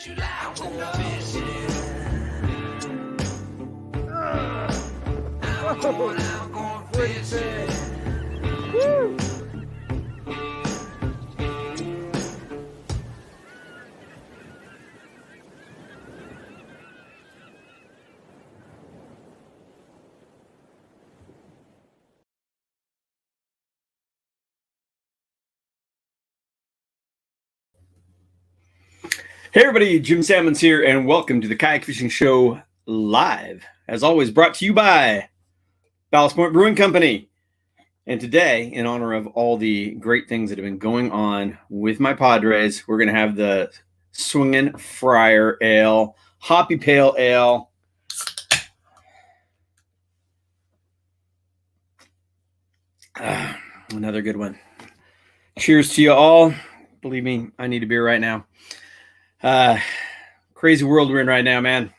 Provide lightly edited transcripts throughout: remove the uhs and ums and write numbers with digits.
Woo! Hey everybody, Jim Salmons here, and welcome to the Kayak Fishing Show live. As always, brought to you by Ballast Point Brewing Company. And today, in honor of all the great things that have been going on with my Padres, we're going to have the Swingin' Friar Ale, Hoppy Pale Ale. Another good one. Cheers to you all. Believe me, I need a beer right now. Crazy world we're in right now, man.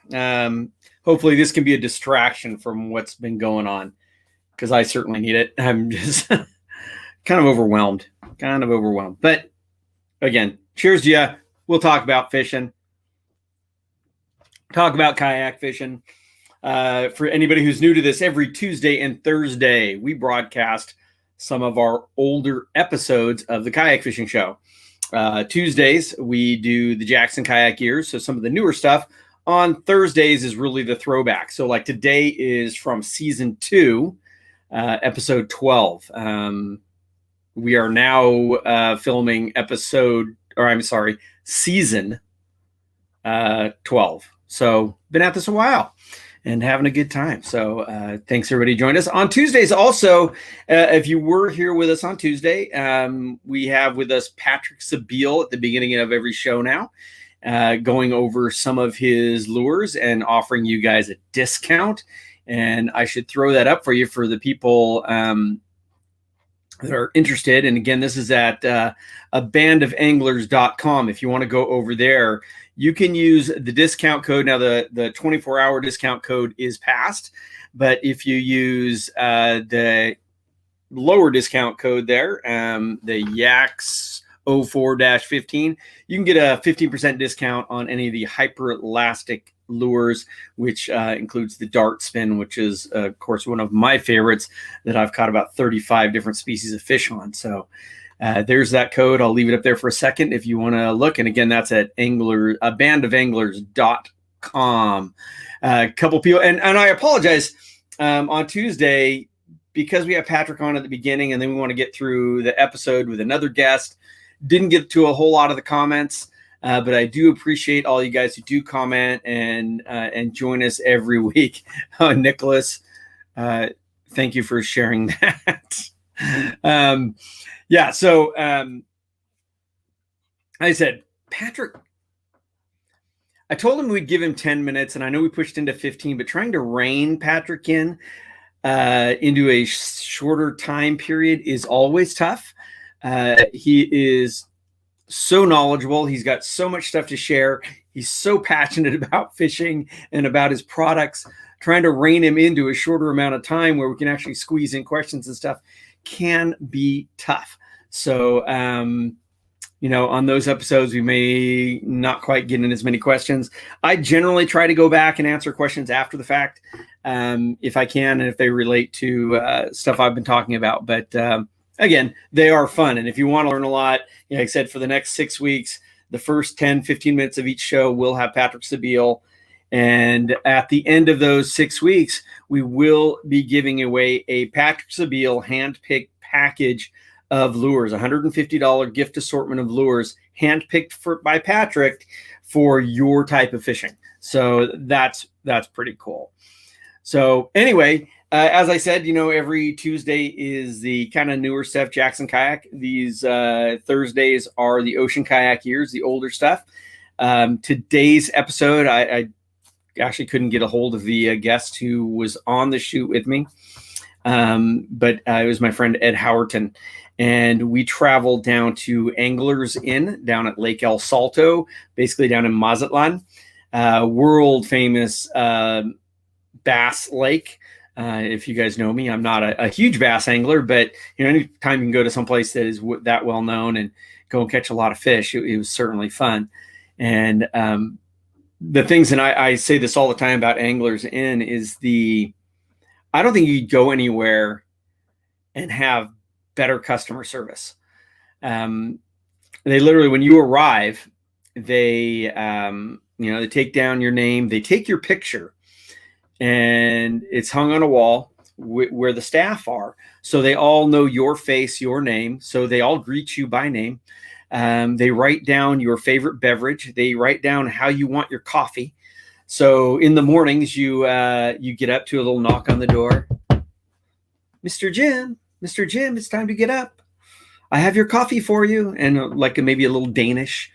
Hopefully this can be a distraction from what's been going on, because I certainly need it. I'm just kind of overwhelmed. But again, cheers to you. We'll talk about fishing, talk about kayak fishing. For anybody who's new to this, every Tuesday and Thursday, we broadcast some of our older episodes of the Kayak Fishing Show. Tuesdays, we do the Jackson Kayak Years, so some of the newer stuff. On Thursdays is really the throwback. So like today is from season 2, episode 12. We are now filming season 12. So been at this a while and having a good time. So thanks everybody who joined us on Tuesdays. Also, if you were here with us on Tuesday, we have with us Patrick Sabile at the beginning of every show now, going over some of his lures and offering you guys a discount. And I should throw that up for you for the people that are interested. And again, this is at abandofanglers.com. If you want to go over there, you can use the discount code. Now, the 24-hour discount code is passed, but if you use the lower discount code there, the YAX04-15, you can get a 15% discount on any of the hyper elastic lures, which includes the dart spin, which is, of course, one of my favorites that I've caught about 35 different species of fish on. So there's that code. I'll leave it up there for a second if you want to look. And again, that's at bandofanglers.com. A couple people, and I apologize, on Tuesday, because we have Patrick on at the beginning and then we want to get through the episode with another guest, didn't get to a whole lot of the comments, but I do appreciate all you guys who do comment and join us every week. Nicholas, thank you for sharing that. So I said, Patrick, I told him we'd give him 10 minutes, and I know we pushed into 15, but trying to rein Patrick in into a shorter time period is always tough. He is so knowledgeable. He's got so much stuff to share. He's so passionate about fishing and about his products. Trying to rein him into a shorter amount of time where we can actually squeeze in questions and stuff can be tough. So, on those episodes, we may not quite get in as many questions. I generally try to go back and answer questions after the fact, if I can, and if they relate to stuff I've been talking about. But again, they are fun. And if you want to learn a lot, like I said, for the next 6 weeks, the first 10, 15 minutes of each show, we'll have Patrick Sabile. And at the end of those 6 weeks, we will be giving away a Patrick Sabile hand-picked package of lures, $150 gift assortment of lures, handpicked by Patrick for your type of fishing. So that's pretty cool. So anyway, as I said, every Tuesday is the kind of newer stuff, Jackson Kayak. These Thursdays are the Ocean Kayak Years, the older stuff. Today's episode, I actually couldn't get a hold of the guest who was on the shoot with me. But it was my friend Ed Howerton, and we traveled down to Anglers Inn down at Lake El Salto, basically down in Mazatlan, world famous bass lake. If you guys know me, I'm not a huge bass angler, but anytime you can go to some place that is that well known and go and catch a lot of fish, it was certainly fun. And the things, and I say this all the time about Anglers Inn, is I don't think you'd go anywhere and have better customer service. They literally, when you arrive, they they take down your name, they take your picture, and it's hung on a wall where the staff are, so they all know your face, your name, so they all greet you by name. They write down your favorite beverage, they write down how you want your coffee. So in the mornings, you get up to a little knock on the door. Mr. Jim, it's time to get up. I have your coffee for you. And like maybe a little Danish.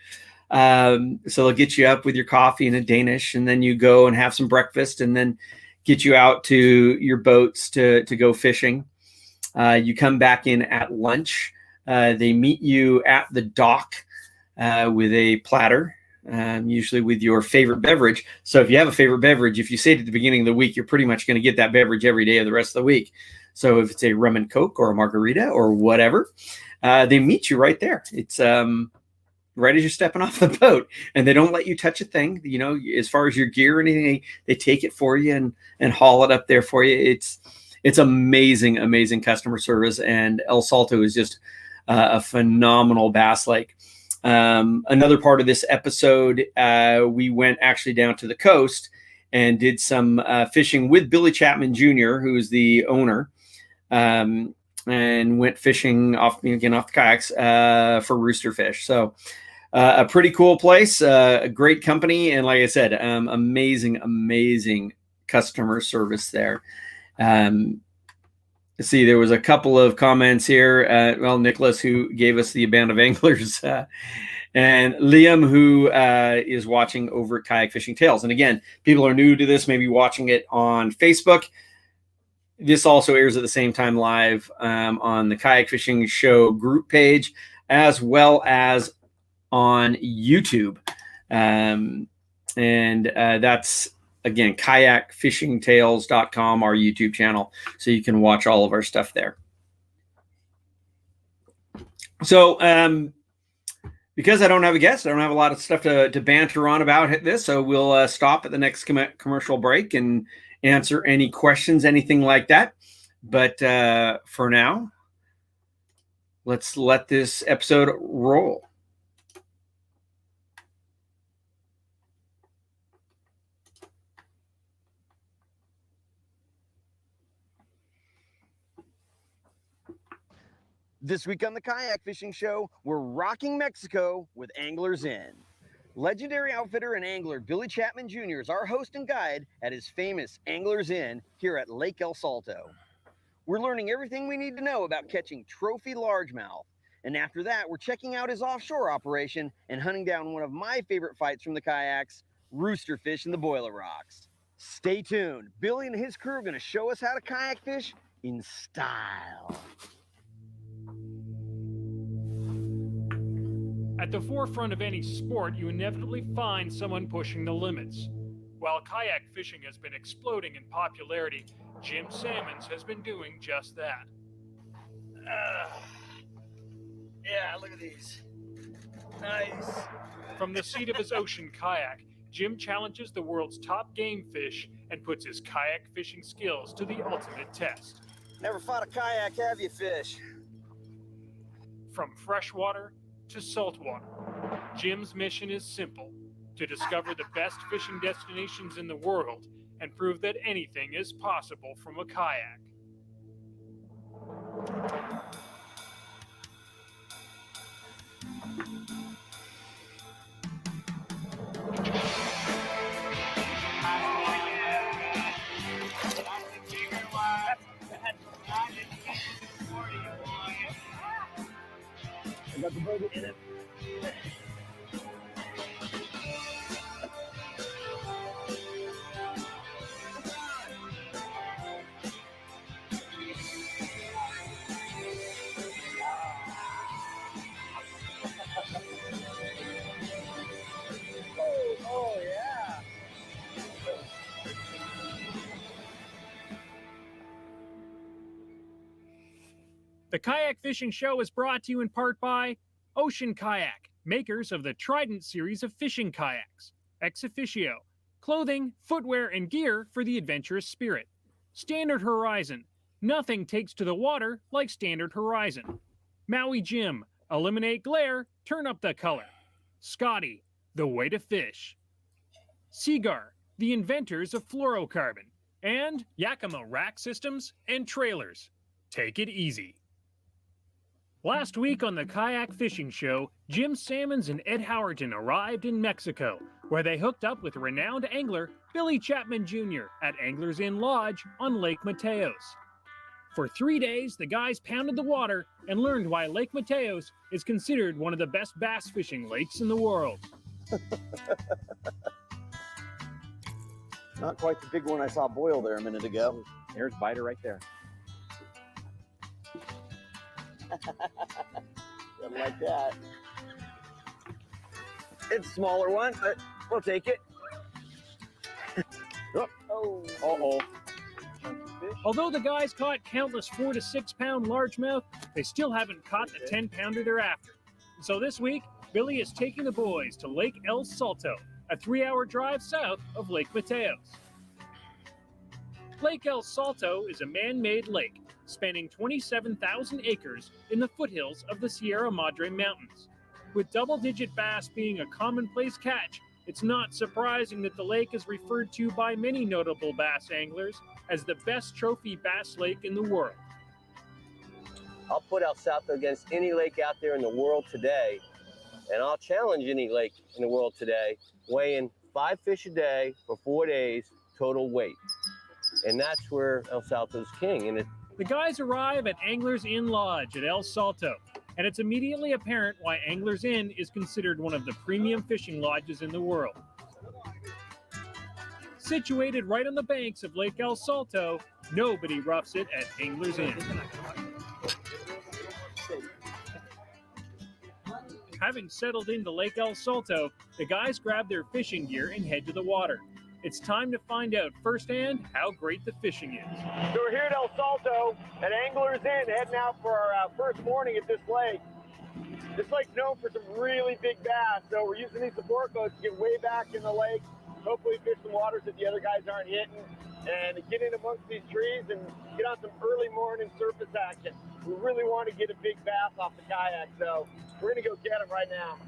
So they'll get you up with your coffee in a Danish, and then you go and have some breakfast, and then get you out to your boats to go fishing. You come back in at lunch. They meet you at the dock with a platter, usually with your favorite beverage. So if you have a favorite beverage, if you say it at the beginning of the week, you're pretty much going to get that beverage every day of the rest of the week. So if it's a rum and Coke or a margarita or whatever, they meet you right there. It's right as you're stepping off the boat, and they don't let you touch a thing. As far as your gear or anything, they take it for you and haul it up there for you. It's amazing customer service, and El Salto is just a phenomenal bass lake. Another part of this episode, we went actually down to the coast and did some fishing with Billy Chapman Jr., who is the owner, and went fishing off the kayaks for Roosterfish. So a pretty cool place, a great company, and like I said, amazing customer service there. Let's see, there was a couple of comments here. Nicholas, who gave us the Band of Anglers, and Liam, who is watching over at Kayak Fishing Tales. And again, people are new to this, maybe watching it on Facebook. This also airs at the same time live on the Kayak Fishing Show group page, as well as on YouTube. That's, again, kayakfishingtales.com, our YouTube channel, so you can watch all of our stuff there. So because I don't have a guest, I don't have a lot of stuff to banter on about this, so we'll stop at the next commercial break and answer any questions, anything like that. But for now, let's let this episode roll. This week on the Kayak Fishing Show, we're rocking Mexico with Anglers Inn. Legendary outfitter and angler Billy Chapman Jr. is our host and guide at his famous Anglers Inn here at Lake El Salto. We're learning everything we need to know about catching trophy largemouth. And after that, we're checking out his offshore operation and hunting down one of my favorite fights from the kayaks, Roosterfish in the Boiler Rocks. Stay tuned. Billy and his crew are going to show us how to kayak fish in style. At the forefront of any sport, you inevitably find someone pushing the limits. While kayak fishing has been exploding in popularity, Jim Salmons has been doing just that. Yeah, look at these. Nice. From the seat of his ocean kayak, Jim challenges the world's top game fish and puts his kayak fishing skills to the ultimate test. Never fought a kayak, have you, fish? From freshwater to saltwater, Jim's mission is simple: to discover the best fishing destinations in the world and prove that anything is possible from a kayak. I got the burger in it. Oh yeah. The Kayak Fishing Show is brought to you in part by Ocean Kayak, makers of the Trident series of fishing kayaks, ex officio, clothing, footwear, and gear for the adventurous spirit. Standard Horizon, nothing takes to the water like Standard Horizon. Maui Jim, eliminate glare, turn up the color. Scotty, the way to fish. Seagar, the inventors of fluorocarbon. And Yakima rack systems and trailers. Take it easy. Last week on the Kayak Fishing Show, Jim Sammons and Ed Howerton arrived in Mexico, where they hooked up with renowned angler Billy Chapman Jr. at Anglers Inn Lodge on Lake Mateos. For 3 days, the guys pounded the water and learned why Lake Mateos is considered one of the best bass fishing lakes in the world. Not quite the big one I saw boil there a minute ago. There's biter right there. Something like that. It's a smaller one, but we'll take it. Oh. Uh-oh. Although the guys caught countless 4 to 6 pound largemouth, they still haven't caught the 10-pounder they're after. So this week, Billy is taking the boys to Lake El Salto, a 3-hour drive south of Lake Mateos. Lake El Salto is a man-made lake spanning 27,000 acres in the foothills of the Sierra Madre Mountains. With double-digit bass being a commonplace catch, it's not surprising that the lake is referred to by many notable bass anglers as the best trophy bass lake in the world. I'll put El Salto against any lake out there in the world today, and I'll challenge any lake in the world today, weighing 5 fish a day for 4 days total weight. And that's where El Salto's king. And The guys arrive at Anglers Inn Lodge at El Salto, and it's immediately apparent why Anglers Inn is considered one of the premium fishing lodges in the world. Situated right on the banks of Lake El Salto, nobody roughs it at Anglers Inn. Having settled into Lake El Salto, the guys grab their fishing gear and head to the water. It's time to find out firsthand how great the fishing is. So we're here at El Salto at Anglers Inn, heading out for our first morning at this lake. This lake's known for some really big bass, so we're using these support boats to get way back in the lake, hopefully fish some waters that the other guys aren't hitting, and get in amongst these trees and get on some early morning surface action. We really want to get a big bass off the kayak, so we're going to go get them right now.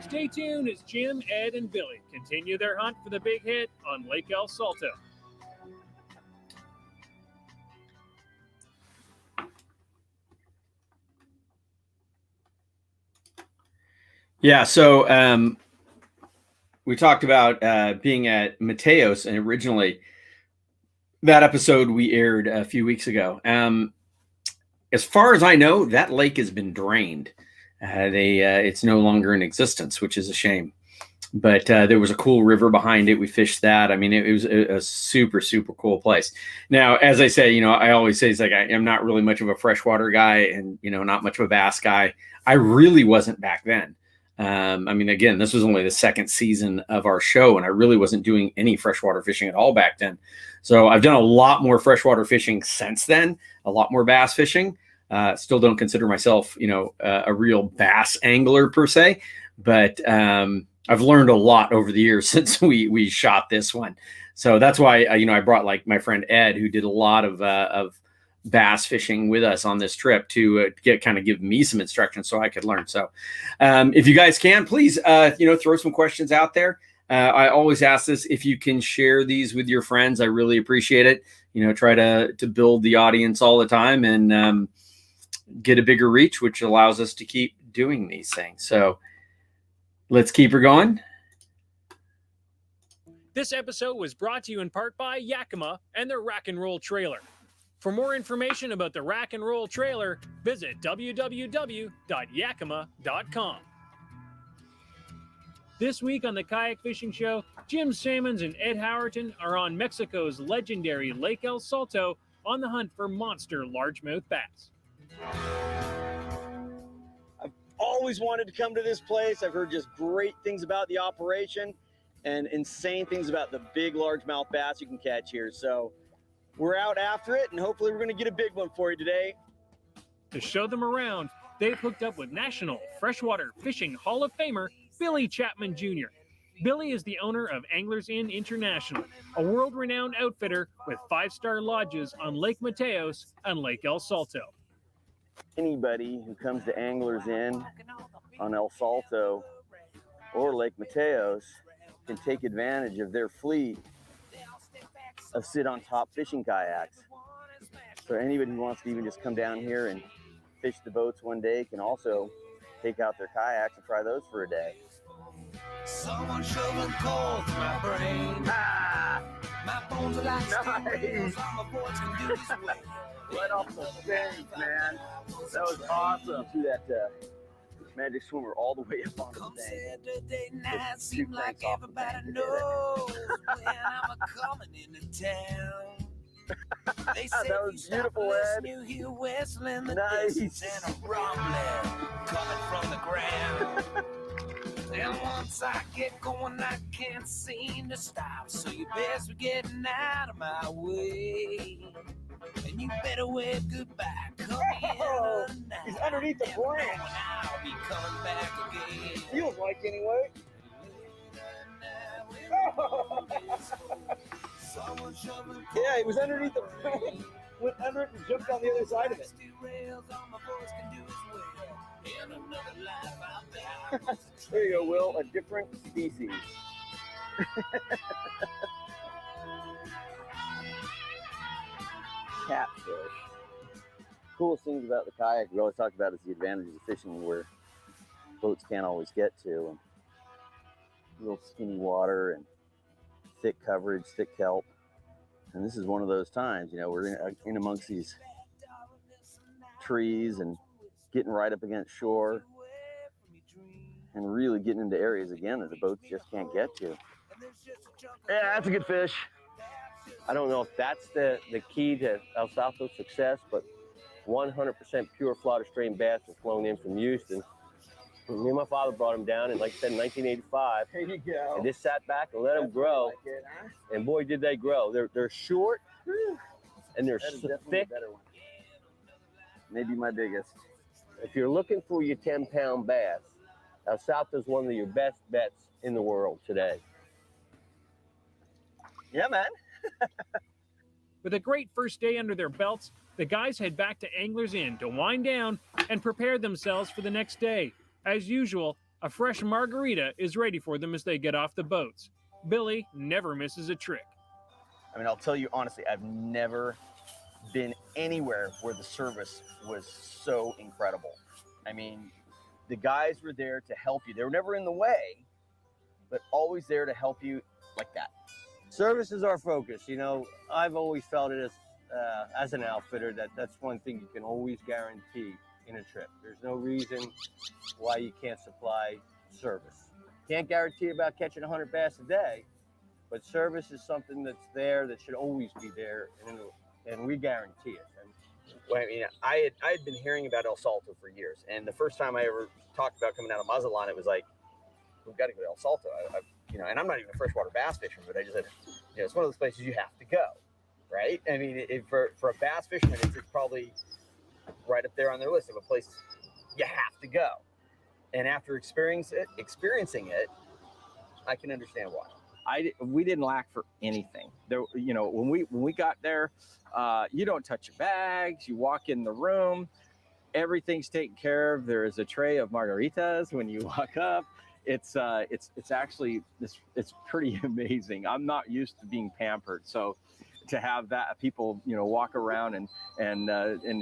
Stay tuned as Jim, Ed, and Billy continue their hunt for the big hit on Lake El Salto. Yeah, so we talked about being at Mateos, and originally that episode we aired a few weeks ago. As far as I know, that lake has been drained. It's no longer in existence, which is a shame. But there was a cool river behind it. We fished that. I mean, it was a super, super cool place. Now, as I say, I always say, it's like I'm not really much of a freshwater guy and, not much of a bass guy. I really wasn't back then. I mean, again, this was only the second season of our show, and I really wasn't doing any freshwater fishing at all back then. So I've done a lot more freshwater fishing since then, a lot more bass fishing. Still don't consider myself, a real bass angler per se, but I've learned a lot over the years since we shot this one. So that's why, I brought like my friend Ed, who did a lot of bass fishing with us on this trip to give me some instructions so I could learn. So if you guys can, please, throw some questions out there. I always ask this, if you can share these with your friends, I really appreciate it. Try to build the audience all the time and get a bigger reach, which allows us to keep doing these things. So let's keep her going. This episode was brought to you in part by Yakima and their Rack and Roll Trailer. For more information about the Rack and Roll Trailer, visit www.yakima.com. This week on the Kayak Fishing Show, Jim Sammons and Ed Howerton are on Mexico's legendary Lake El Salto on the hunt for monster largemouth bass. I've always wanted to come to this place. I've heard just great things about the operation and insane things about the big largemouth bass you can catch here. So we're out after it, and hopefully we're going to get a big one for you today. To show them around, they've hooked up with National Freshwater Fishing Hall of Famer Billy Chapman Jr. Billy is the owner of Anglers Inn International, a world-renowned outfitter with 5-star lodges on Lake Mateos and Lake El Salto. Anybody who comes to Anglers Inn on El Salto or Lake Mateos can take advantage of their fleet of sit-on-top fishing kayaks. So anybody who wants to even just come down here and fish the boats one day can also take out their kayaks and try those for a day. Someone shoveling coal through my brain. My bones are like steel rails. All my boys can do is wait. Right off the bank, man. That was awesome. See that magic swimmer all the way up on the Come bank. Saturday night, Just seem two like cranks off the everybody bank. knows when I'm a-coming into town. They say That if was you stop beautiful, Ed. listening, you hear whistling the Nice. distance and a rumbling coming from the ground. And once I get going, I can't seem to stop. So you best be getting out of my way. And you better wave goodbye. Come Oh, in tonight. he's underneath the Never branch. knowing I'll be coming back again. Feels like anyway. Yeah, he was underneath the branch. Went under it and jumped on the other side of it. There you go, Will. A different species. Catfish. Coolest things about the kayak we always talk about is the advantages of fishing where boats can't always get to. And real skinny water and thick coverage, thick kelp. And this is one of those times, you know, we're in amongst these trees and getting right up against shore and really getting into areas again that the boats just can't get to. Yeah, that's a good fish. I don't know if that's the key to El Salto's success, but 100% pure Florida strain bass were flown in from Houston. Me and my father brought them down in, like I said, in 1985. There you go. And just sat back and let them grow. Like it, huh? And boy, did they grow. They're short and they're That is definitely thick. a better one. Maybe my biggest. If you're looking for your 10-pound bass, El Salto is one of your best bets in the world today. Yeah, man. With a great first day under their belts, the guys head back to Anglers Inn to wind down and prepare themselves for the next day. As usual, a fresh margarita is ready for them as they get off the boats. Billy never misses a trick. I mean, I'll tell you honestly, I've never been anywhere where the service was so incredible. I mean, the guys were there to help you. They were never in the way, but always there to help you like that. Service is our focus. You know, I've always felt it as an outfitter that's one thing you can always guarantee in a trip. There's no reason why you can't supply service. Can't guarantee about catching 100 bass a day, but service is something that's there that should always be there, and we guarantee it. And Well, I mean, I had been hearing about El Salto for years, and the first time I ever talked about coming out of Mazatlan, it was like, we've got to go to El Salto. You know, and I'm not even a freshwater bass fisherman, but I just said, you know, it's one of those places you have to go, right? I mean, for a bass fisherman, it's probably right up there on their list of a place you have to go. And after experiencing it, I can understand why. We didn't lack for anything. There, you know, when we got there, you don't touch your bags. You walk in the room, everything's taken care of. There is a tray of margaritas when you walk up. It's actually it's pretty amazing. I'm not used to being pampered, so to have that people, you know, walk around and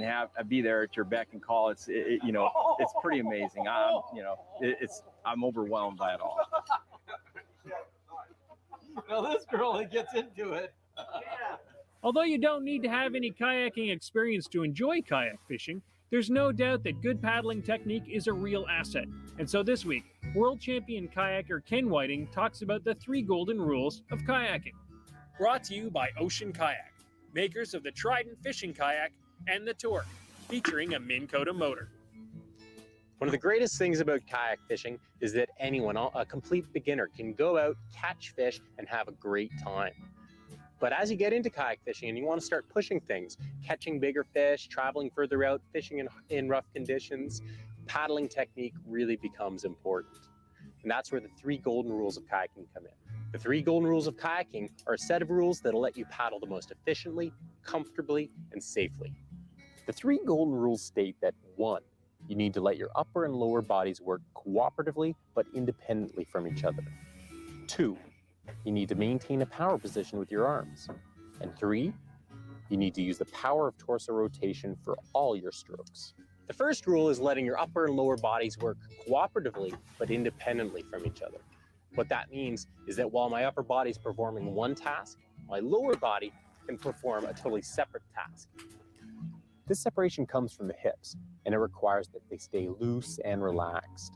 have be there at your beck and call, you know, it's pretty amazing. I'm overwhelmed by it all. Well, this girl that gets into it. Although you don't need to have any kayaking experience to enjoy kayak fishing, there's no doubt that good paddling technique is a real asset. And so this week, world champion kayaker Ken Whiting talks about the 3 golden rules of kayaking. Brought to you by Ocean Kayak, makers of the Trident fishing kayak and the Torque, featuring a Minn Kota motor. One of the greatest things about kayak fishing is that anyone, a complete beginner, can go out, catch fish, and have a great time. But as you get into kayak fishing and you want to start pushing things, catching bigger fish, traveling further out, fishing in rough conditions, paddling technique really becomes important. And that's where the 3 golden rules of kayaking come in. The 3 golden rules of kayaking are a set of rules that'll let you paddle the most efficiently, comfortably, and safely. The 3 golden rules state that 1, you need to let your upper and lower bodies work cooperatively but independently from each other. 2, you need to maintain a power position with your arms. And 3, you need to use the power of torso rotation for all your strokes. The first rule is letting your upper and lower bodies work cooperatively but independently from each other. What that means is that while my upper body is performing one task, my lower body can perform a totally separate task. This separation comes from the hips, and it requires that they stay loose and relaxed.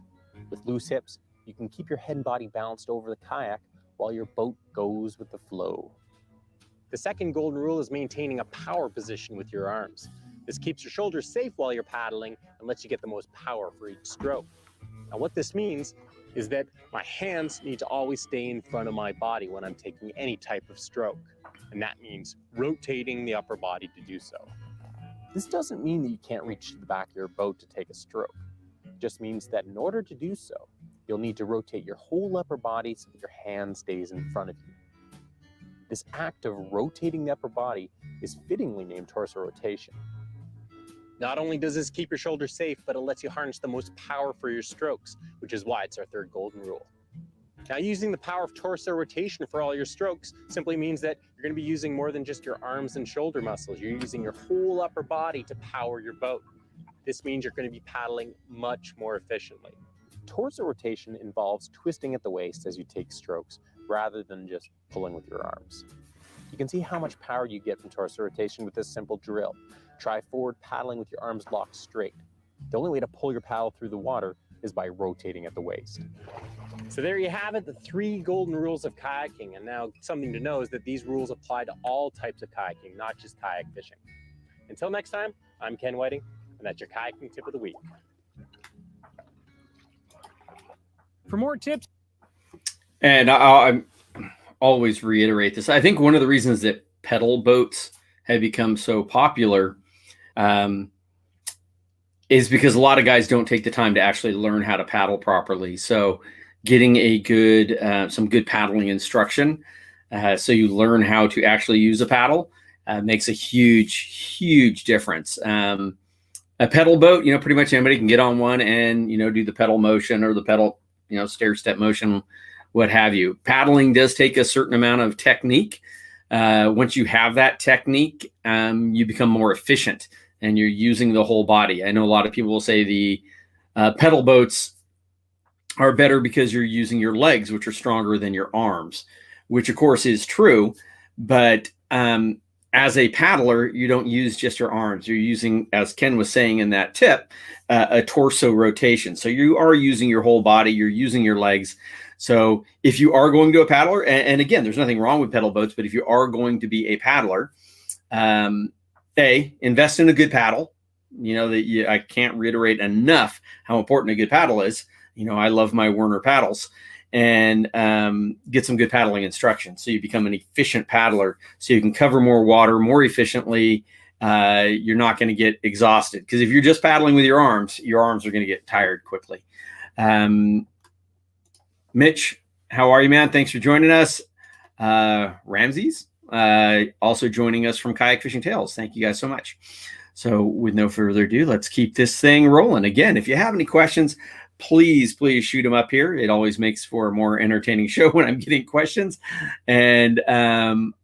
With loose hips, you can keep your head and body balanced over the kayak while your boat goes with the flow. The second golden rule is maintaining a power position with your arms. This keeps your shoulders safe while you're paddling and lets you get the most power for each stroke. Now what this means is that my hands need to always stay in front of my body when I'm taking any type of stroke. And that means rotating the upper body to do so. This doesn't mean that you can't reach to the back of your boat to take a stroke. It just means that in order to do so, you'll need to rotate your whole upper body so that your hand stays in front of you. This act of rotating the upper body is fittingly named torso rotation. Not only does this keep your shoulders safe, but it lets you harness the most power for your strokes, which is why it's our 3rd golden rule. Now, using the power of torso rotation for all your strokes simply means that you're going to be using more than just your arms and shoulder muscles. You're using your whole upper body to power your boat. This means you're going to be paddling much more efficiently. Torso rotation involves twisting at the waist as you take strokes, rather than just pulling with your arms. You can see how much power you get from torso rotation with this simple drill. Try forward paddling with your arms locked straight. The only way to pull your paddle through the water is by rotating at the waist. So there you have it, the 3 golden rules of kayaking. And now something to know is that these rules apply to all types of kayaking, not just kayak fishing. Until next time, I'm Ken Whiting, and that's your kayaking tip of the week. For more tips, And I always reiterate this. I think one of the reasons that pedal boats have become so popular is because a lot of guys don't take the time to actually learn how to paddle properly. So getting a good, some good paddling instruction, so you learn how to actually use a paddle, makes a huge difference. A pedal boat, pretty much anybody can get on one and, do the pedal motion or the pedal, stair step motion, what have you. Paddling does take a certain amount of technique. Once you have that technique, you become more efficient and you're using the whole body. I know a lot of people will say the pedal boats are better because you're using your legs, which are stronger than your arms, which of course is true. But as a paddler, you don't use just your arms. You're using, as Ken was saying in that tip, a torso rotation. So you are using your whole body. You're using your legs. So if you are going to a paddler, and again, there's nothing wrong with pedal boats, but if you are going to be a paddler, invest in a good paddle. I can't reiterate enough how important a good paddle is. I love my Werner paddles, and get some good paddling instruction so you become an efficient paddler, so you can cover more water more efficiently. You're not going to get exhausted, because if you're just paddling with your arms are going to get tired quickly. Mitch, how are you, man? Thanks for joining us. Ramses, also joining us from Kayak Fishing Tales. Thank you guys so much. So with no further ado, let's keep this thing rolling. Again, if you have any questions, please shoot them up here. It always makes for a more entertaining show when I'm getting questions. And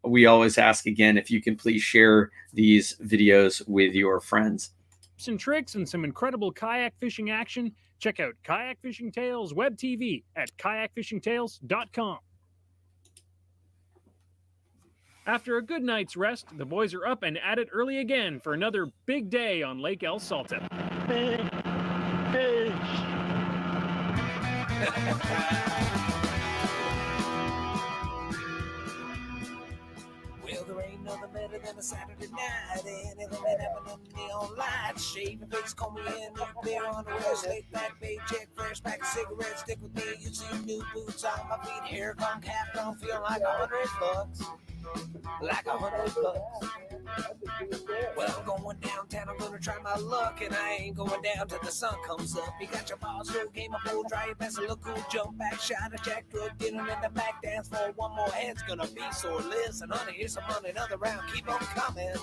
we always ask again, if you can please share these videos with your friends. tips and tricks and some incredible kayak fishing action, check out Kayak Fishing Tales Web TV at kayakfishingtales.com. After a good night's rest, the boys are up and at it early again for another big day on Lake El Salto. Big fish. Well, there ain't nothing better than a Saturday night. Anything that happened in neon lights. Shave your face, comb your hair, look there on the west. Late back, bay check, fresh pack of cigarettes. Stick with me, you see new boots on my feet. Hair gone, cap gone, feel like $100. like 100 bucks. Well, I'm going downtown, I'm gonna try my luck, and I ain't going down till the sun comes up. You got your balls, roll game, a bowl, dry your best, a look cool, jump back, shot a jack, drug dinner in the back, dance for one more head's gonna be sore. Listen, honey, here's some money, another round, keep on coming.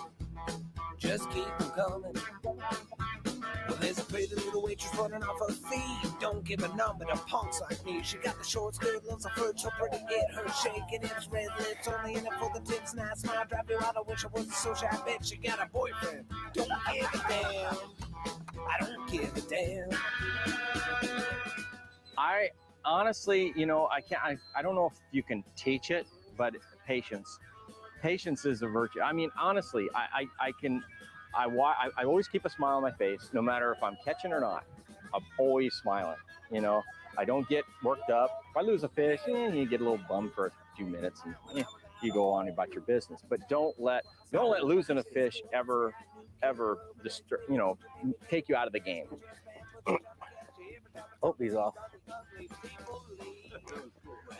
Just keep them coming. Well, there's a pretty little waitress running off her feet. Don't give a number to punks like me. She got the short skirt, loves a flirt, so pretty it her shaking hips, red lips, only in it for the tips. Nice smile, drive you out. I wish I wasn't so shy. I bet she got a boyfriend. Don't give a damn. I don't give a damn. I honestly, you know, I don't know if you can teach it, but patience is a virtue. I mean, honestly, I always keep a smile on my face, no matter if I'm catching or not. I'm always smiling. You know, I don't get worked up. If I lose a fish, you get a little bummed for a few minutes, and you go on about your business. But don't let losing a fish ever take you out of the game. Oh, he's off.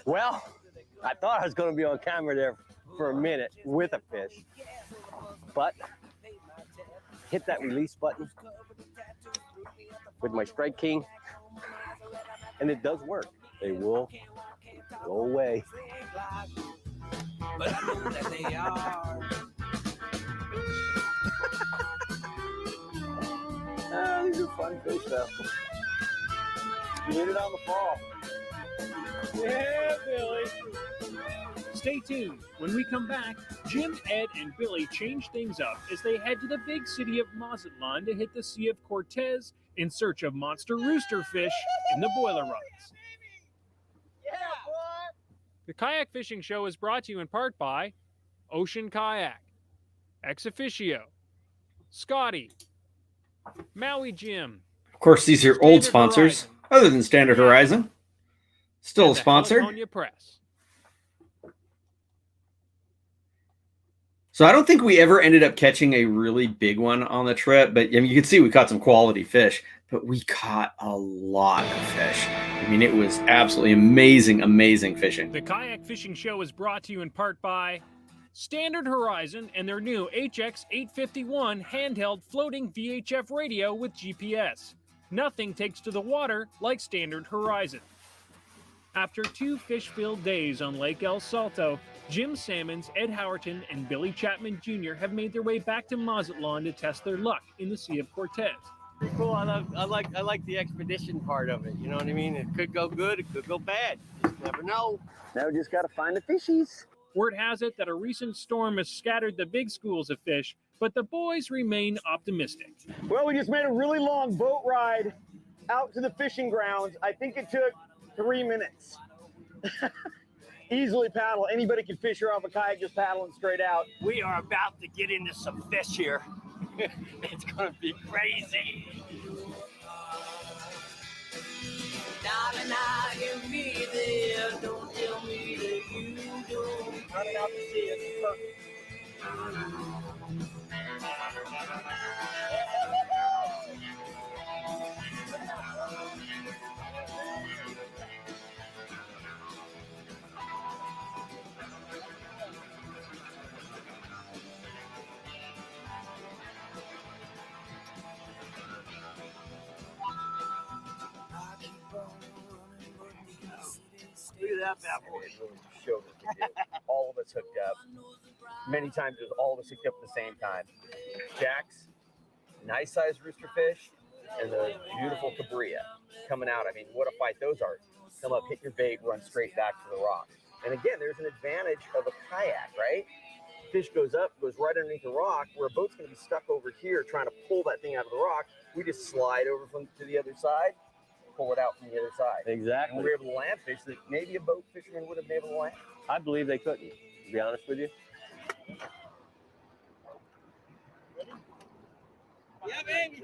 Well, I thought I was going to be on camera there for a minute with a fish, but hit that release button with my Strike King, and it does work. They will go away. But I know that they are. These are fun fish, though. You hit it on the fall. Yeah, Billy. Stay tuned. When we come back, Jim, Ed, and Billy change things up as they head to the big city of Mazatlan to hit the Sea of Cortez in search of monster roosterfish in the boiler runs. Yeah, boy! The Kayak Fishing Show is brought to you in part by Ocean Kayak, Ex Officio, Scotty, Maui Jim. Of course, these are old sponsors, other than Standard Horizon. Still a sponsor. California Press. So I don't think we ever ended up catching a really big one on the trip, but I mean, you can see we caught some quality fish, but we caught a lot of fish. I mean, it was absolutely amazing fishing. The Kayak Fishing Show is brought to you in part by Standard Horizon and their new HX851 handheld floating VHF radio with GPS. Nothing takes to the water like Standard Horizon. After 2 fish-filled days on Lake El Salto, Jim Salmons, Ed Howerton, and Billy Chapman Jr. have made their way back to Mazatlan to test their luck in the Sea of Cortez. Pretty cool. I like the expedition part of it. You know what I mean? It could go good, it could go bad. You just never know. Now we just got to find the fishies. Word has it that a recent storm has scattered the big schools of fish, but the boys remain optimistic. Well, we just made a really long boat ride out to the fishing grounds. I think it took 3 minutes. Easily paddle. Anybody can fish here off a kayak just paddling straight out. We are about to get into some fish here. It's going to be crazy. Darling, I can be there. Don't tell me that you don't. Running out to sea is perfect. Look at that bad boy. Showed us to do. All of us hooked up. Many times it was all of us hooked up at the same time. Jacks, nice sized roosterfish, and the beautiful cabria coming out. I mean, what a fight those are. Come up, hit your bait, run straight back to the rock. And again, there's an advantage of a kayak, right? Fish goes up, goes right underneath the rock, where a boat's going to be stuck over here trying to pull that thing out of the rock. We just slide over to the other side, pull it out from the other side. Exactly. And we were able to land fish that maybe a boat fisherman would have been able to land. I believe they couldn't, to be honest with you. Yeah, baby.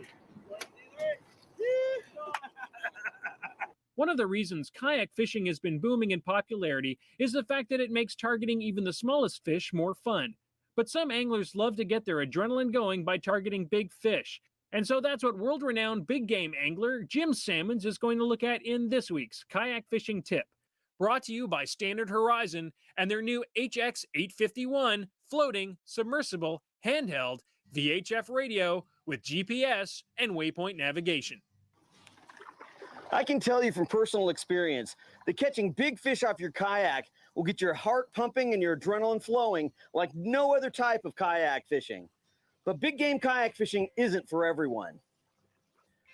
One of the reasons kayak fishing has been booming in popularity is the fact that it makes targeting even the smallest fish more fun. But some anglers love to get their adrenaline going by targeting big fish. And so that's what world-renowned big game angler Jim Salmons is going to look at in this week's Kayak Fishing Tip, Brought to you by Standard Horizon and their new HX851 floating, submersible, handheld VHF radio with GPS and waypoint navigation. I can tell you from personal experience that catching big fish off your kayak will get your heart pumping and your adrenaline flowing like no other type of kayak fishing. But big game kayak fishing isn't for everyone.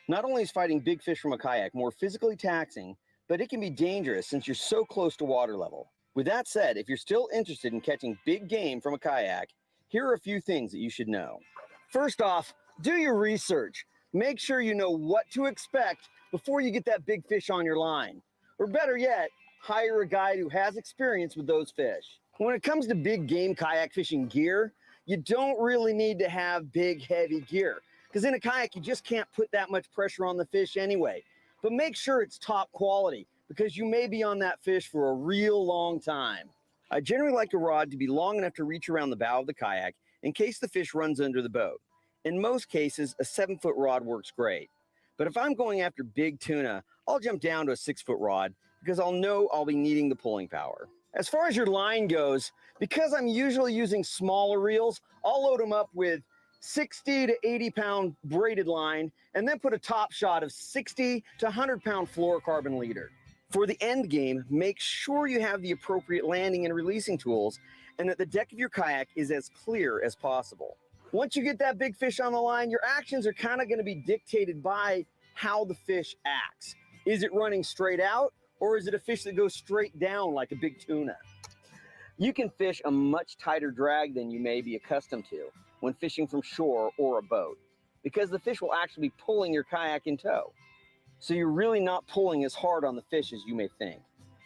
Not only is fighting big fish from a kayak more physically taxing, but it can be dangerous since you're so close to water level. With that said, if you're still interested in catching big game from a kayak, here are a few things that you should know. First off, do your research. Make sure you know what to expect before you get that big fish on your line. Or better yet, hire a guide who has experience with those fish. When it comes to big game kayak fishing gear, you don't really need to have big, heavy gear, because in a kayak, you just can't put that much pressure on the fish anyway. But make sure it's top quality, because you may be on that fish for a real long time. I generally like a rod to be long enough to reach around the bow of the kayak in case the fish runs under the boat. In most cases, a 7-foot rod works great. But if I'm going after big tuna, I'll jump down to a 6-foot rod because I'll know I'll be needing the pulling power. As far as your line goes, because I'm usually using smaller reels, I'll load them up with 60 to 80 pound braided line and then put a top shot of 60 to 100 pound fluorocarbon leader. For the end game, make sure you have the appropriate landing and releasing tools and that the deck of your kayak is as clear as possible. Once you get that big fish on the line, your actions are kind of going to be dictated by how the fish acts. Is it running straight out, or is it a fish that goes straight down like a big tuna? You can fish a much tighter drag than you may be accustomed to when fishing from shore or a boat, because the fish will actually be pulling your kayak in tow. So you're really not pulling as hard on the fish as you may think.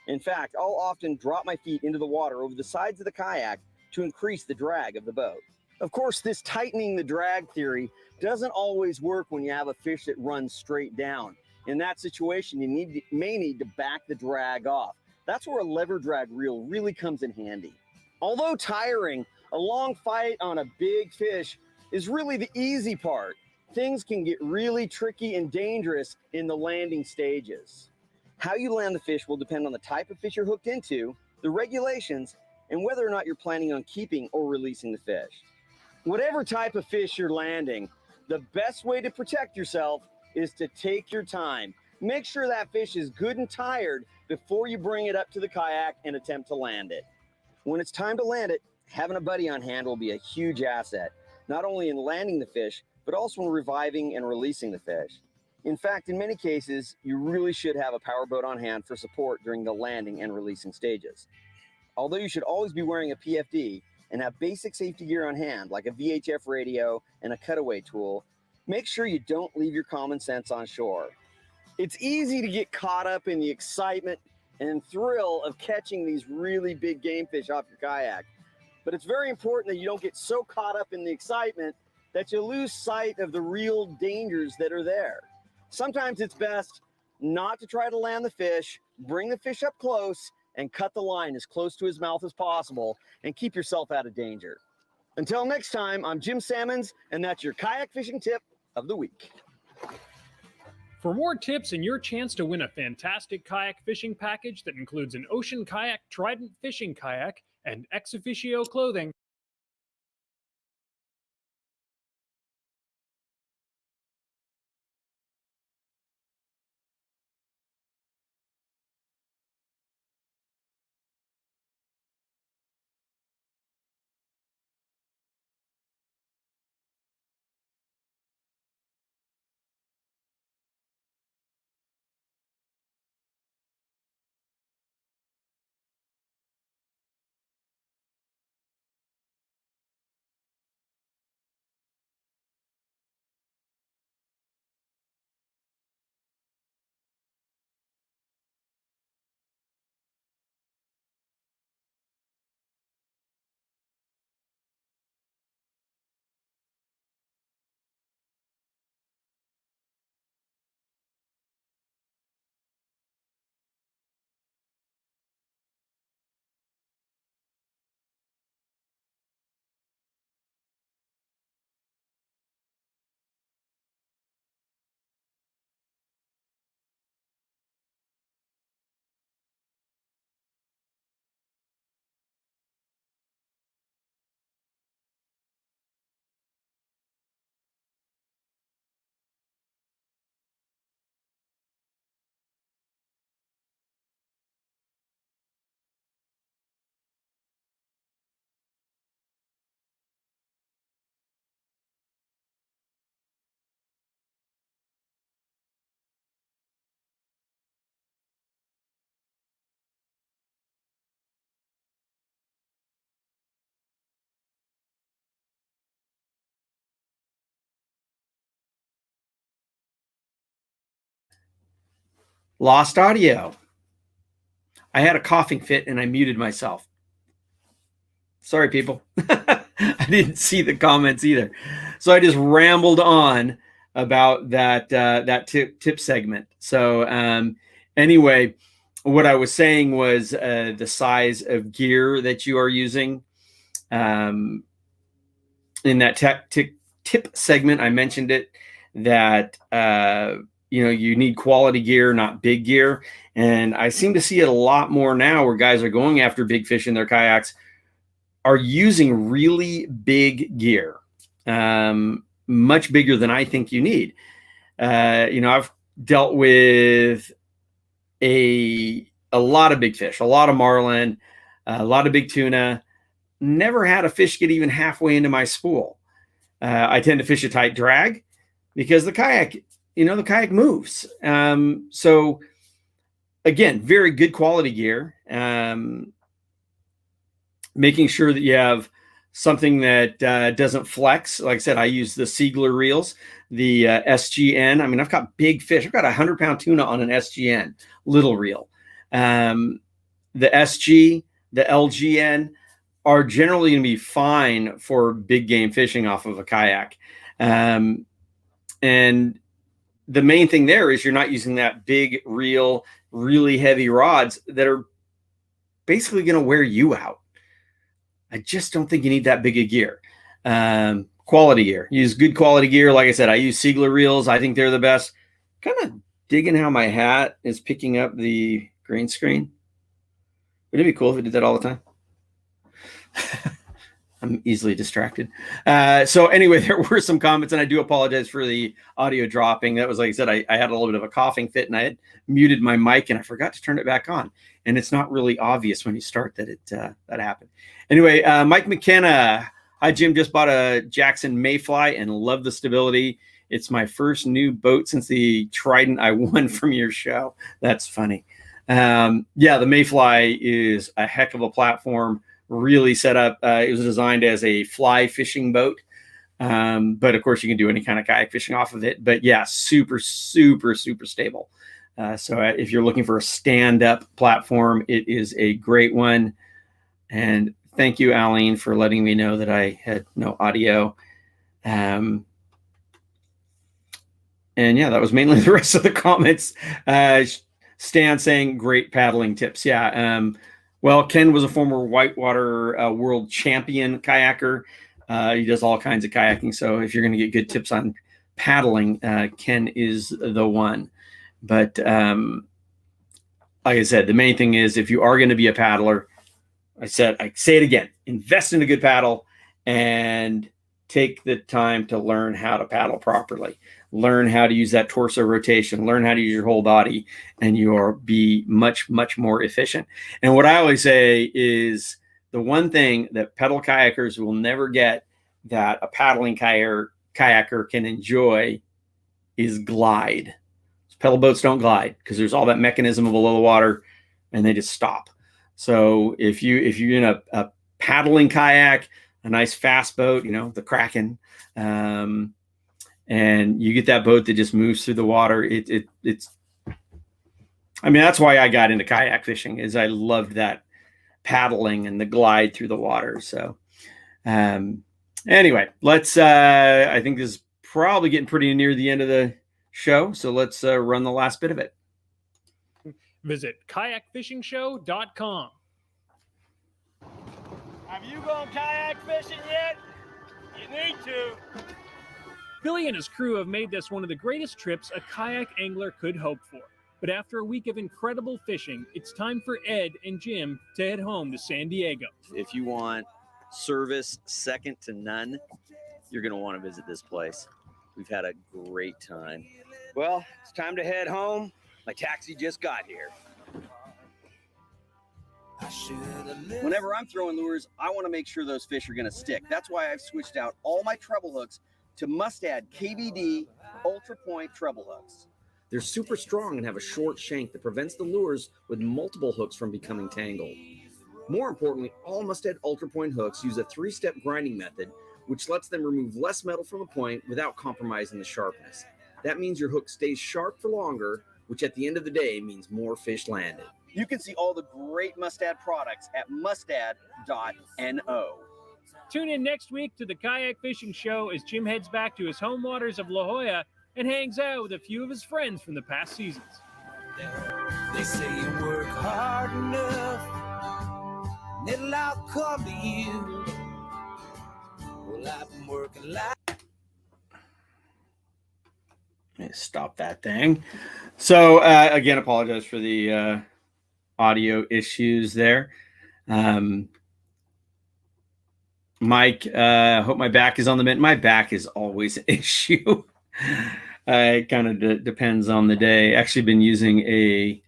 In fact, I'll often drop my feet into the water over the sides of the kayak to increase the drag of the boat. Of course, this tightening the drag theory doesn't always work when you have a fish that runs straight down. In that situation, you may need to back the drag off. That's where a lever drag reel really comes in handy. Although tiring, a long fight on a big fish is really the easy part. Things can get really tricky and dangerous in the landing stages. How you land the fish will depend on the type of fish you're hooked into, the regulations, and whether or not you're planning on keeping or releasing the fish. Whatever type of fish you're landing, the best way to protect yourself is to take your time. Make sure that fish is good and tired before you bring it up to the kayak and attempt to land it. When it's time to land it, having a buddy on hand will be a huge asset, not only in landing the fish, but also in reviving and releasing the fish. In fact, in many cases, you really should have a powerboat on hand for support during the landing and releasing stages. Although you should always be wearing a PFD and have basic safety gear on hand, like a VHF radio and a cutaway tool, make sure you don't leave your common sense on shore. It's easy to get caught up in the excitement and thrill of catching these really big game fish off your kayak. But it's very important that you don't get so caught up in the excitement that you lose sight of the real dangers that are there. Sometimes it's best not to try to land the fish, bring the fish up close, and cut the line as close to his mouth as possible and keep yourself out of danger. Until next time, I'm Jim Sammons, and that's your kayak fishing tip of the week. For more tips and your chance to win a fantastic kayak fishing package that includes an Ocean Kayak Trident fishing kayak and ex officio clothing, Lost audio. I had a coughing fit and I muted myself. Sorry, people. I didn't see the comments either. So I just rambled on about that tip segment. So anyway, what I was saying was the size of gear that you are using. In that tip segment, I mentioned it, that you need quality gear, not big gear. And I seem to see it a lot more now where guys are going after big fish in their kayaks, are using really big gear, much bigger than I think you need. I've dealt with a lot of big fish, a lot of marlin, a lot of big tuna. Never had a fish get even halfway into my spool. I tend to fish a tight drag because the kayak moves. So again, very good quality gear. Making sure that you have something that doesn't flex. Like I said, I use the Siegler reels, the SGN. I mean, I've got big fish. I've got 100-pound tuna on an SGN little reel. The SG, the LGN are generally going to be fine for big game fishing off of a kayak. And the main thing there is you're not using that big reel, really heavy rods that are basically going to wear you out. I just don't think you need that big of gear. Quality gear. Use good quality gear. Like I said, I use Siegler reels. I think they're the best. Kind of digging how my hat is picking up the green screen. Wouldn't it be cool if it did that all the time? I'm easily distracted. So anyway, there were some comments, and I do apologize for the audio dropping. That was, like I said, I had a little bit of a coughing fit, and I had muted my mic, and I forgot to turn it back on. And it's not really obvious when you start that that happened. Anyway, Mike McKenna. Hi, Jim. Just bought a Jackson Mayfly and love the stability. It's my first new boat since the Trident I won from your show. That's funny. Yeah, the Mayfly is a heck of a platform. Really set up. It was designed as a fly fishing boat. But of course you can do any kind of kayak fishing off of it. But yeah, super, super, super stable. So if you're looking for a stand-up platform, it is a great one. And thank you, Aline, for letting me know that I had no audio. And yeah, that was mainly the rest of the comments. Stan saying great paddling tips. Yeah. Well, Ken was a former whitewater world champion kayaker. He does all kinds of kayaking. So if you're going to get good tips on paddling, Ken is the one. But like I said, the main thing is if you are going to be a paddler, I say it again, invest in a good paddle and take the time to learn how to paddle properly. Learn how to use that torso rotation, learn how to use your whole body, and you'll be much, much more efficient. And what I always say is the one thing that pedal kayakers will never get that a paddling kayaker can enjoy is glide. Pedal boats don't glide because there's all that mechanism below the water and they just stop. So if you're in a paddling kayak, a nice fast boat, the Kraken, and you get that boat that just moves through the water, it's that's why I got into kayak fishing, is I loved that paddling and the glide through the water. So anyway, let's I think this is probably getting pretty near the end of the show, so let's run the last bit of it. Visit kayakfishingshow.com. Have you gone kayak fishing yet? You need to. Billy and his crew have made this one of the greatest trips a kayak angler could hope for. But after a week of incredible fishing, it's time for Ed and Jim to head home to San Diego. If you want service second to none, you're going to want to visit this place. We've had a great time. Well, it's time to head home. My taxi just got here. Whenever I'm throwing lures, I want to make sure those fish are going to stick. That's why I've switched out all my treble hooks to must-add KVD Ultra Point treble hooks. They're super strong and have a short shank that prevents the lures with multiple hooks from becoming tangled. More importantly, all must-add Ultra Point hooks use a 3-step grinding method, which lets them remove less metal from the point without compromising the sharpness. That means your hook stays sharp for longer which at the end of the day means more fish landed. You can see all the great Mustad products at mustad.no. Tune in next week to the Kayak Fishing Show as Jim heads back to his home waters of La Jolla and hangs out with a few of his friends from the past seasons. They say you work hard enough, and it'll all come to you. Well, I've been working like... Stop that thing. So again, apologize for the audio issues there. Mike, hope my back is on the mend. My back is always an issue. It kind of depends on the day. Actually been using a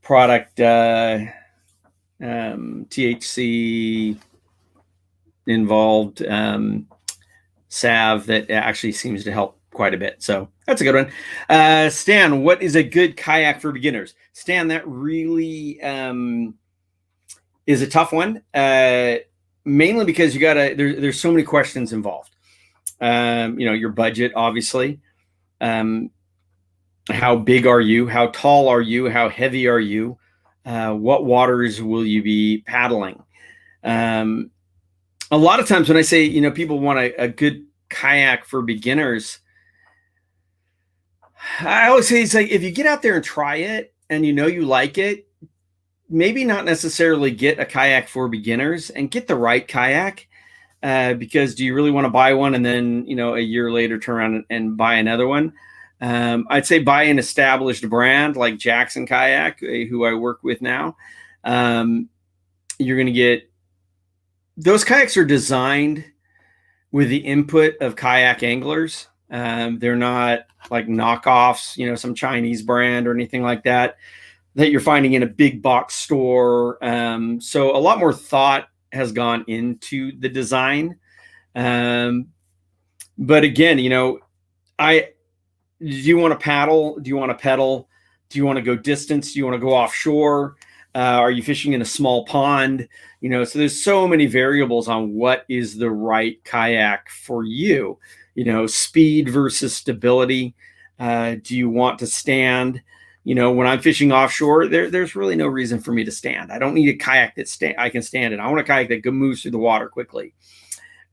product, THC involved salve that actually seems to help quite a bit. So that's a good one. Stan, what is a good kayak for beginners? Stan, that really is a tough one. Mainly because you gotta, there's so many questions involved. Your budget, obviously. How big are you? How tall are you? How heavy are you? What waters will you be paddling? A lot of times when I say, people want a good kayak for beginners, I always say it's like, if you get out there and try it and you like it, maybe not necessarily get a kayak for beginners and get the right kayak, because do you really want to buy one and then, a year later turn around and buy another one? I'd say buy an established brand like Jackson Kayak, who I work with now. You're going to get, those kayaks are designed with the input of kayak anglers. They're not like knockoffs, some Chinese brand or anything like that you're finding in a big box store. So a lot more thought has gone into the design. But again, do you want to paddle? Do you want to pedal? Do you want to go distance? Do you want to go offshore? Are you fishing in a small pond? So there's so many variables on what is the right kayak for you. Speed versus stability. Do you want to stand? When I'm fishing offshore, there's really no reason for me to stand. I don't need a kayak that I can stand in. I want a kayak that moves through the water quickly.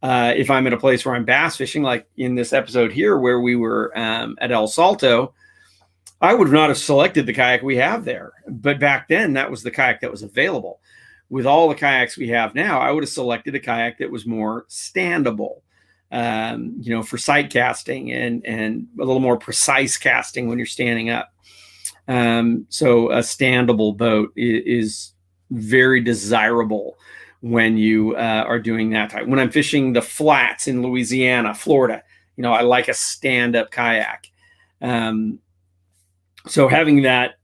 If I'm in a place where I'm bass fishing, like in this episode here where we were at El Salto, I would not have selected the kayak we have there. But back then, that was the kayak that was available. With all the kayaks we have now, I would have selected a kayak that was more standable, for sight casting and a little more precise casting when you're standing up. So a standable boat is very desirable when you are doing that type. When I'm fishing the flats in Louisiana, Florida, I like a stand-up kayak. So having that,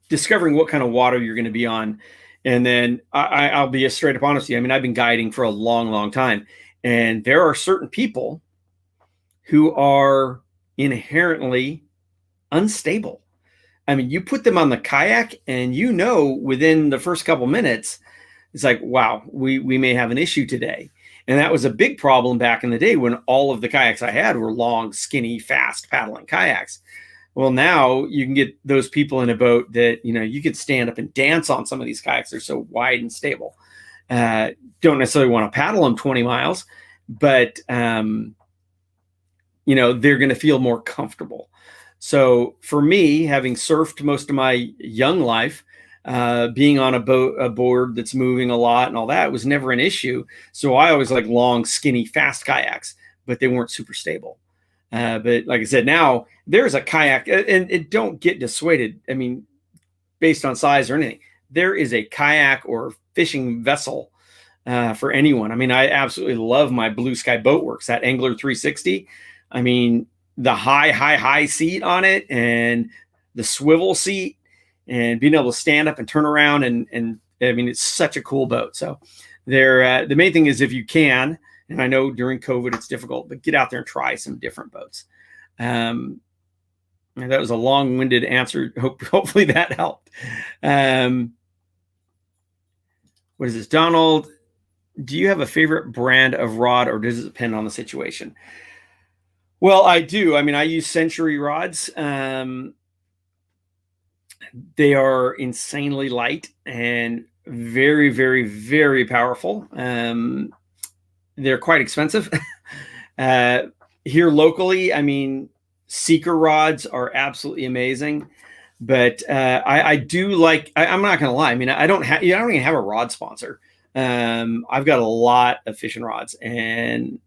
discovering what kind of water you're going to be on. And then I'll be straight up honest with you. I mean, I've been guiding for a long, long time. And there are certain people who are inherently unstable. I mean, you put them on the kayak and within the first couple minutes, it's like, wow, we may have an issue today. And that was a big problem back in the day when all of the kayaks I had were long, skinny, fast paddling kayaks. Well, now you can get those people in a boat that, you can stand up and dance on some of these kayaks. They're so wide and stable. Don't necessarily want to paddle them 20 miles, but, they're going to feel more comfortable. So for me, having surfed most of my young life, being on a board that's moving a lot and all that was never an issue. So I always like long, skinny, fast kayaks, but they weren't super stable. But like I said, now there's a kayak, and don't get dissuaded. I mean, based on size or anything, there is a kayak or fishing vessel for anyone. I mean, I absolutely love my Blue Sky Boat Works, that Angler 360. I mean, the high seat on it and the swivel seat and being able to stand up and turn around. And I mean, it's such a cool boat. So the main thing is if you can, and I know during COVID it's difficult, but get out there and try some different boats. And that was a long-winded answer. Hopefully that helped. What is this? Donald, do you have a favorite brand of rod or does it depend on the situation? Well, I do. I mean, I use Century rods. They are insanely light and very, very, very powerful. They're quite expensive. Here locally, I mean, Seeker rods are absolutely amazing. But I do like, I'm not going to lie. I mean, I don't even have a rod sponsor. I've got a lot of fishing rods, and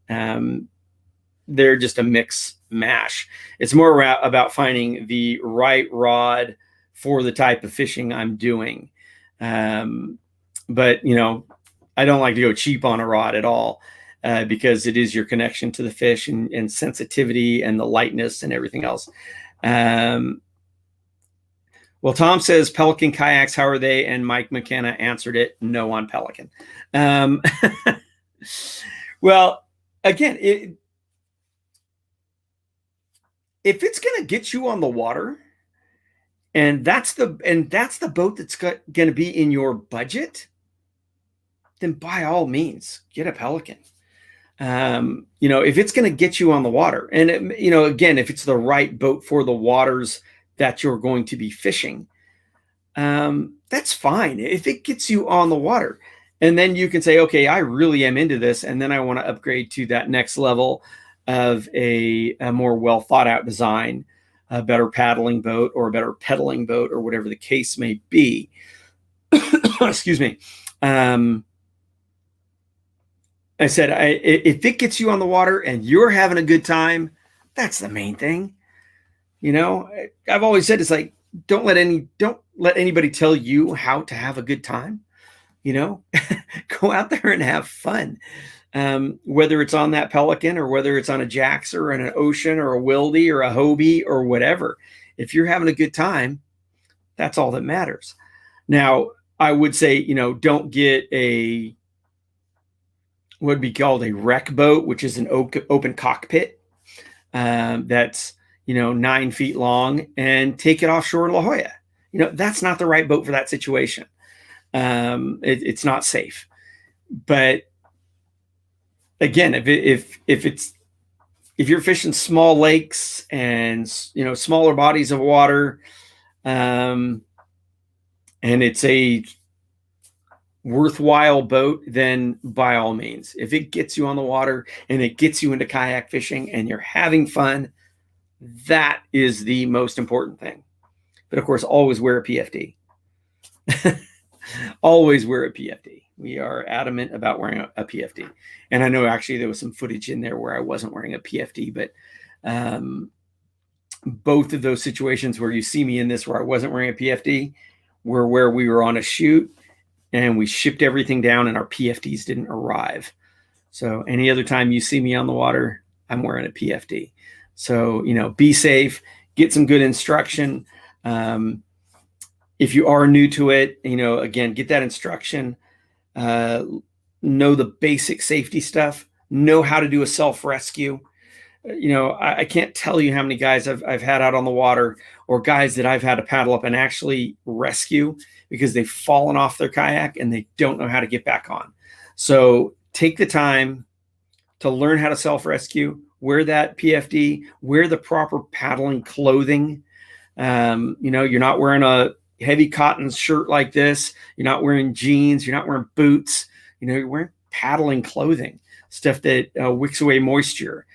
they're just a mix mash. It's more about finding the right rod for the type of fishing I'm doing. But, you know, I don't like to go cheap on a rod at all, because it is your connection to the fish and sensitivity and the lightness and everything else. Well, Tom says Pelican kayaks, how are they? And Mike McKenna answered it, no on Pelican. Well, again, if it's going to get you on the water, and that's the boat that's going to be in your budget, then by all means, get a Pelican. You know, if it's going to get you on the water, and you know, again, if it's the right boat for the waters that you're going to be fishing, that's fine. If it gets you on the water, and then you can say, okay, I really am into this, and then I want to upgrade to that next level of a more well thought out design, a better paddling boat or a better pedaling boat or whatever the case may be. Excuse me. I said, if it gets you on the water and you're having a good time, that's the main thing. You know, I've always said, it's like, don't let anybody tell you how to have a good time. You know, go out there and have fun. Whether it's on that Pelican or whether it's on a Jax or an Ocean or a Wildy or a Hobie or whatever, if you're having a good time, that's all that matters. Now, I would say, you know, don't get what would be called a wreck boat, which is an open cockpit. That's, you know, 9 feet long, and take it offshore in La Jolla. You know, that's not the right boat for that situation. It's not safe. But again, if you're fishing small lakes and, you know, smaller bodies of water, and it's a worthwhile boat, then by all means, if it gets you on the water and it gets you into kayak fishing and you're having fun, that is the most important thing. But of course, always wear a PFD. Always wear a PFD. We are adamant about wearing a PFD. And I know actually there was some footage in there where I wasn't wearing a PFD, but both of those situations where you see me in this where I wasn't wearing a PFD were where we were on a shoot and we shipped everything down and our PFDs didn't arrive. So any other time you see me on the water, I'm wearing a PFD. So, you know, be safe, get some good instruction. If you are new to it, you know, again, get that instruction, know the basic safety stuff, know how to do a self-rescue. You know, I can't tell you how many guys I've had out on the water, or guys that I've had to paddle up and actually rescue because they've fallen off their kayak and they don't know how to get back on. So take the time to learn how to self-rescue, wear that PFD, wear the proper paddling clothing. You know, you're not wearing a heavy cotton shirt like this. You're not wearing jeans. You're not wearing boots. You know, you're wearing paddling clothing, stuff that wicks away moisture,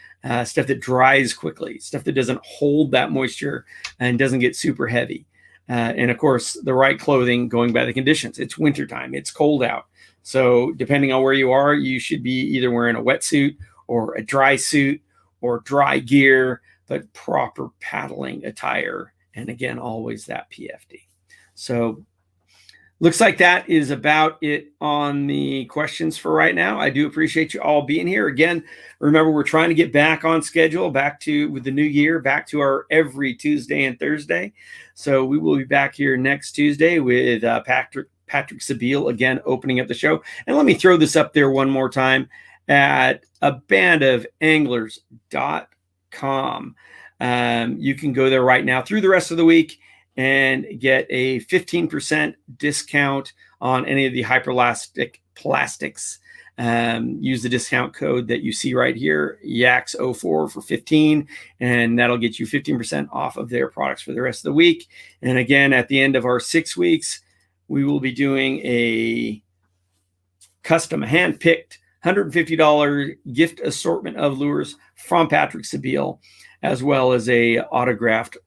stuff that dries quickly, stuff that doesn't hold that moisture and doesn't get super heavy. And of course, the right clothing going by the conditions. It's wintertime. It's cold out. So depending on where you are, you should be either wearing a wetsuit or a dry suit or dry gear, but proper paddling attire. And again, always that PFD. So looks like that is about it on the questions for right now. I do appreciate you all being here. Again, remember, we're trying to get back on schedule, with the new year, back to our every Tuesday and Thursday. So we will be back here next Tuesday with Patrick Sabile again opening up the show. And let me throw this up there one more time at abandofanglers.com. You can go there right now through the rest of the week and get a 15% discount on any of the hyperlastic plastics use the discount code that you see right here, YAX04 for 15, and that'll get you 15% off of their products for the rest of the week. And again, at the end of our 6 weeks, we will be doing a custom hand-picked $150 gift assortment of lures from Patrick Sebile, as well as a autographed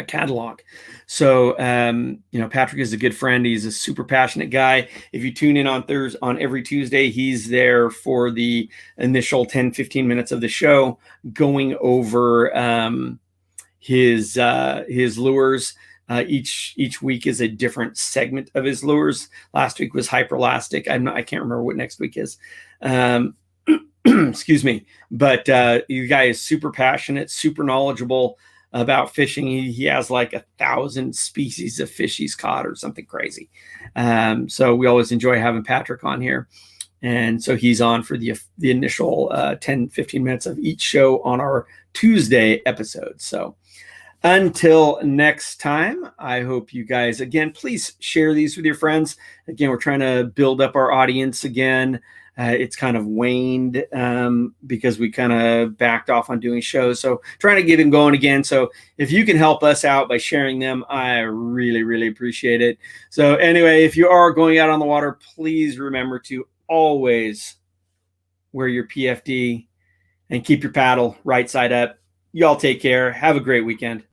catalog. So, Patrick is a good friend. He's a super passionate guy. If you tune in on every Tuesday, he's there for the initial 10-15 minutes of the show, going over his lures. Each week is a different segment of his lures. Last week was hyperelastic. I can't remember what next week is. Excuse me. But the guy is super passionate, super knowledgeable about fishing. He has like 1,000 species of fish he's caught or something crazy. So we always enjoy having Patrick on here. And so he's on for the initial 10-15 minutes of each show on our Tuesday episode. So until next time, I hope you guys, again, please share these with your friends. Again, we're trying to build up our audience again. It's kind of waned because we kind of backed off on doing shows. So trying to get them going again. So if you can help us out by sharing them, I really, really appreciate it. So anyway, if you are going out on the water, please remember to always wear your PFD and keep your paddle right side up. Y'all take care. Have a great weekend.